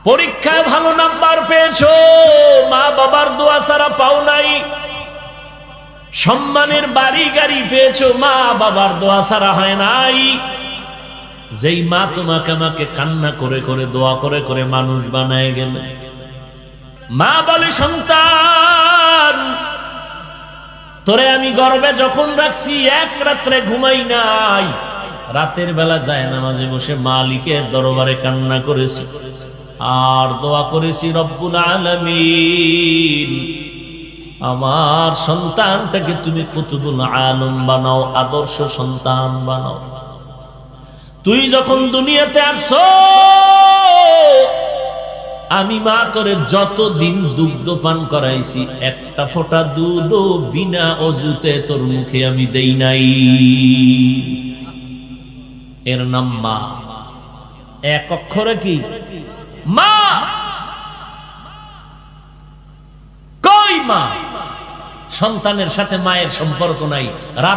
পরীক্ষায় ভালো নাম্বার পেয়েছো, মা বাবার দোয়া ছাড়া পাও নাই। সম্মানের বাড়ি গাড়ি পেয়েছো, মা বাবার দোয়া ছাড়া হয় নাই। যেই মা তোমাকে আমাকে কান্না করে করে দোয়া করে করে মানুষ বানায় গেলে, মা বলে সন্তান তোরে আমি গর্বে যখন রাখছি এক রাত্রে ঘুমাই নাই, রাতের বেলা যায় নামাজে বসে মালিকের দরবারে কান্না করেছি আর দোয়া করেছি, রব্বুল আলামিন আমার সন্তানটাকে তুমি কুতুবুল আলম বানাও, আদর্শ সন্তান বানাও। তুই যখন দুনিয়াতে আসছো আমি মা তোরে যতদিন দুগ্ধ পান করাইছি একটা ফোঁটা দুধও বিনা অজুতে তোর মুখে আমি দেই নাই। এর নাম মা, এক অক্ষরে কি মা। কই মা? সন্তানের সাথে মায়ের সম্পর্ক নাই। রাত